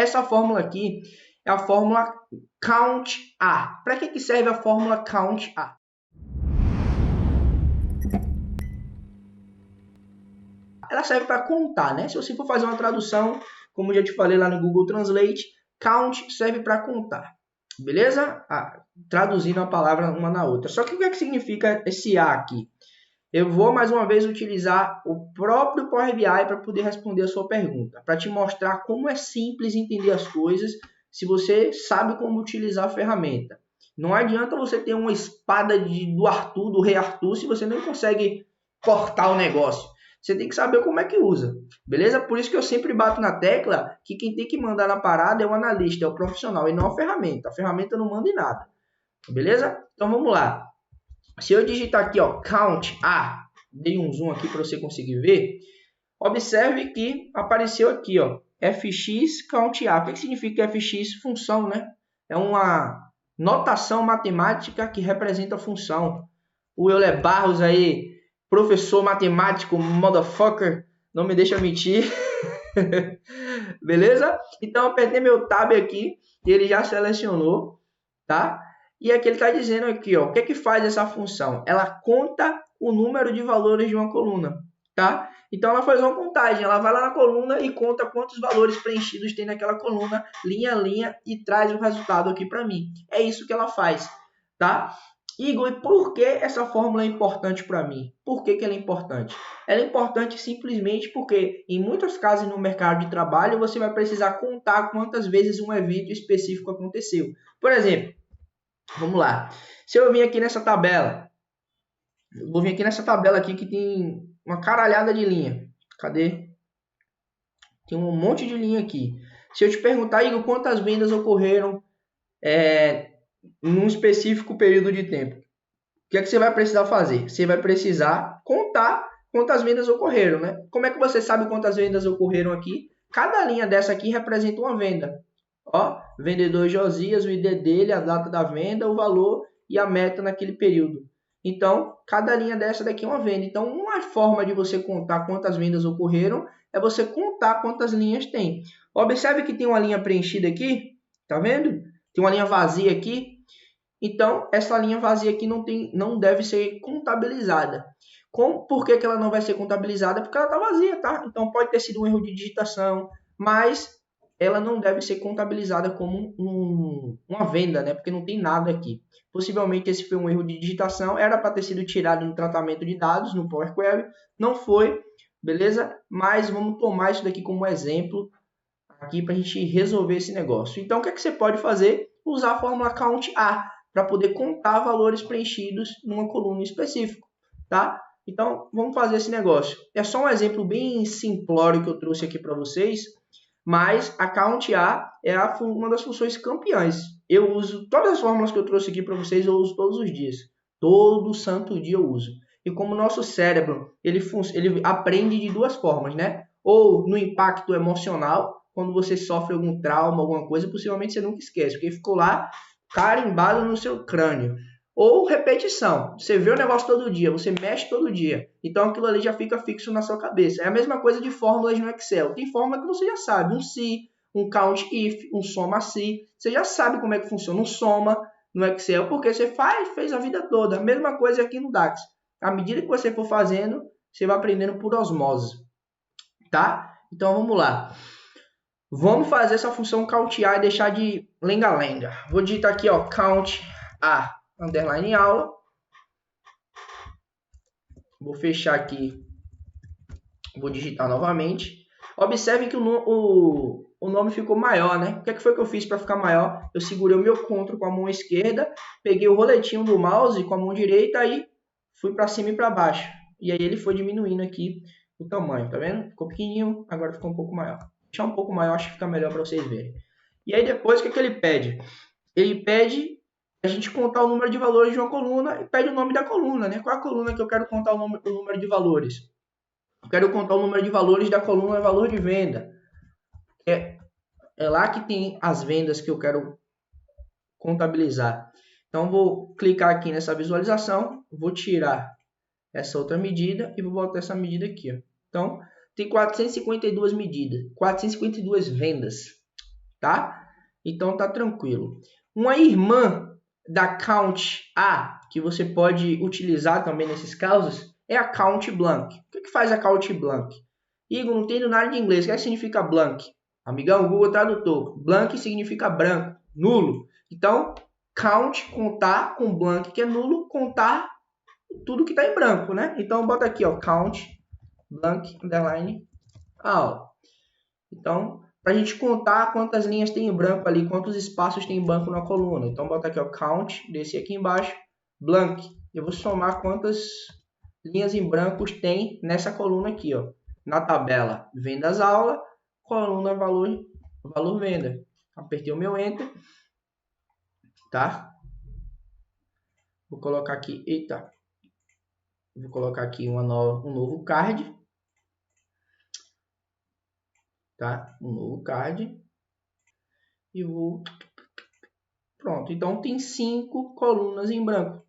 essa fórmula aqui é a fórmula Count A. Para que serve a fórmula Count A? Ela serve para contar, né? Se você for fazer uma tradução, como eu já te falei lá no Google Translate, count serve para contar, beleza? Traduzindo a palavra uma na outra. Só que o que significa esse A aqui? Eu vou mais uma vez utilizar o próprio Power BI para poder responder a sua pergunta, para te mostrar como é simples entender as coisas se você sabe como utilizar a ferramenta. Não adianta você ter uma espada do Arthur, do rei Arthur, se você não consegue cortar o negócio. Você tem que saber como é que usa, beleza? Por isso que eu sempre bato na tecla que quem tem que mandar na parada é o analista, é o profissional, e não a ferramenta. A ferramenta não manda em nada, beleza? Então vamos lá. Se eu digitar aqui, ó, Count A, dei um zoom aqui para você conseguir ver, observe que apareceu aqui, ó, FX Count A. O que significa FX? Função, né? É uma notação matemática que representa a função. O Euler Barros aí, professor matemático, motherfucker, não me deixa mentir. Beleza? Então, eu apertei meu tab aqui, e ele já selecionou, tá? E aqui ele está dizendo aqui, ó, o que é que faz essa função? Ela conta o número de valores de uma coluna, tá? Então, ela faz uma contagem, ela vai lá na coluna e conta quantos valores preenchidos tem naquela coluna, linha a linha, e traz o resultado aqui para mim. É isso que ela faz, tá? Igor, e por que essa fórmula é importante para mim? Por que ela é importante? Ela é importante simplesmente porque, em muitos casos no mercado de trabalho, você vai precisar contar quantas vezes um evento específico aconteceu. Por exemplo, vamos lá. Se eu vim aqui nessa tabela, eu vou vir aqui nessa tabela aqui que tem uma caralhada de linha. Cadê? Tem um monte de linha aqui. Se eu te perguntar, Igor, quantas vendas ocorreram num específico período de tempo, o que é que você vai precisar fazer? Você vai precisar contar quantas vendas ocorreram, né? Como é que você sabe quantas vendas ocorreram aqui? Cada linha dessa aqui representa uma venda. Ó, vendedor Josias, o ID dele, a data da venda, o valor e a meta naquele período. Então, cada linha dessa daqui é uma venda. Então, uma forma de você contar quantas vendas ocorreram é você contar quantas linhas tem. Observe que tem uma linha preenchida aqui, tá vendo? Tem uma linha vazia aqui. Então, essa linha vazia aqui não deve ser contabilizada. Por que ela não vai ser contabilizada? Porque ela está vazia, tá? Então, pode ter sido um erro de digitação, mas ela não deve ser contabilizada como uma venda, né? Porque não tem nada aqui. Possivelmente esse foi um erro de digitação, era para ter sido tirado no tratamento de dados, no Power Query, não foi, beleza? Mas vamos tomar isso daqui como exemplo aqui para a gente resolver esse negócio. Então, o que é que você pode fazer? Usar a fórmula Count A para poder contar valores preenchidos numa coluna específica, tá? Então, vamos fazer esse negócio. É só um exemplo bem simplório que eu trouxe aqui para vocês, mas a Count A é uma das funções campeãs. Eu uso todas as fórmulas que eu trouxe aqui para vocês, eu uso todos os dias. Todo santo dia eu uso. E como o nosso cérebro, ele aprende de duas formas, né? Ou no impacto emocional, quando você sofre algum trauma, alguma coisa, possivelmente você nunca esquece, porque ficou lá carimbado no seu crânio. Ou repetição. Você vê o negócio todo dia, você mexe todo dia. Então aquilo ali já fica fixo na sua cabeça. É a mesma coisa de fórmulas no Excel. Tem fórmula que você já sabe. Um se, um count if, um soma se. Você já sabe como é que funciona um soma no Excel, porque você fez a vida toda. A mesma coisa aqui no DAX. À medida que você for fazendo, você vai aprendendo por osmose. Tá? Então vamos lá. Vamos fazer essa função count A e deixar de lenga-lenga. Vou digitar aqui, ó, count A, underline aula. Vou fechar aqui. Vou digitar novamente. Observe que o nome ficou maior, né? O que foi que eu fiz para ficar maior? Eu segurei o meu CTRL com a mão esquerda, peguei o roletinho do mouse com a mão direita e fui para cima e para baixo. E aí ele foi diminuindo aqui o tamanho, tá vendo? Ficou pequenininho, agora ficou um pouco maior. Deixar um pouco maior, acho que fica melhor para vocês verem. E aí depois, o que ele pede? Ele pede a gente contar o número de valores de uma coluna e pede o nome da coluna, né? Qual é a coluna que eu quero contar o número de valores? Eu quero contar o número de valores da coluna valor de venda. É lá que tem as vendas que eu quero contabilizar. Então, vou clicar aqui nessa visualização, vou tirar essa outra medida e vou botar essa medida aqui. Ó. Então, tem 452 medidas, 452 vendas. tá? Então tá tranquilo. Uma irmã da count A, que você pode utilizar também nesses casos, é a count blank. O que faz a count blank? Igor, não entendo nada de inglês. O que significa blank? Amigão, Google Tradutor. Blank significa branco, nulo. Então, count, contar, com blank, que é nulo, contar tudo que está em branco, né? Então, bota aqui, ó, count, blank, underline, all. Então, para a gente contar quantas linhas tem em branco ali, quantos espaços tem em branco na coluna. Então, bota aqui, ó, count, descer aqui embaixo, blank. Eu vou somar quantas linhas em brancos tem nessa coluna aqui, ó. Na tabela, vendas aula, coluna valor venda. Apertei o meu enter, tá? Vou colocar aqui, eita. Vou colocar aqui um novo card, tá? Um novo card. E vou... Pronto, então tem 5 colunas em branco,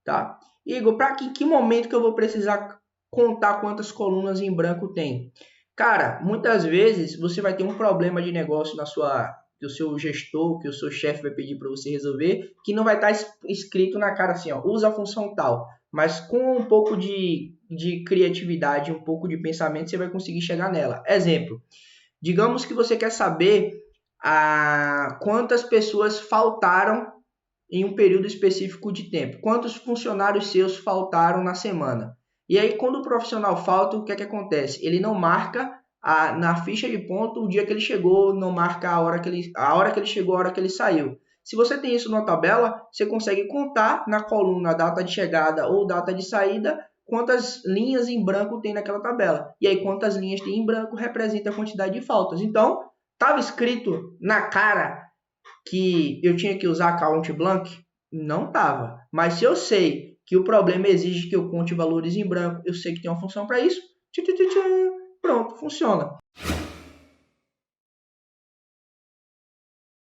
tá? Igor, para que momento que eu vou precisar contar quantas colunas em branco tem? Cara, muitas vezes você vai ter um problema de negócio que o seu gestor, que o seu chefe vai pedir para você resolver, que não vai estar escrito na cara assim, ó, usa a função tal. Mas com um pouco de criatividade, um pouco de pensamento, você vai conseguir chegar nela. Exemplo, digamos que você quer saber quantas pessoas faltaram em um período específico de tempo. Quantos funcionários seus faltaram na semana? E aí, quando o profissional falta, o que é que acontece? Ele não marca na ficha de ponto o dia que ele chegou, não marca a hora que ele chegou, a hora que ele saiu. Se você tem isso na tabela, você consegue contar na coluna data de chegada ou data de saída quantas linhas em branco tem naquela tabela. E aí, quantas linhas tem em branco representa a quantidade de faltas. Então, estava escrito na cara que eu tinha que usar count blank? Não estava. Mas se eu sei que o problema exige que eu conte valores em branco, eu sei que tem uma função para isso, pronto, funciona.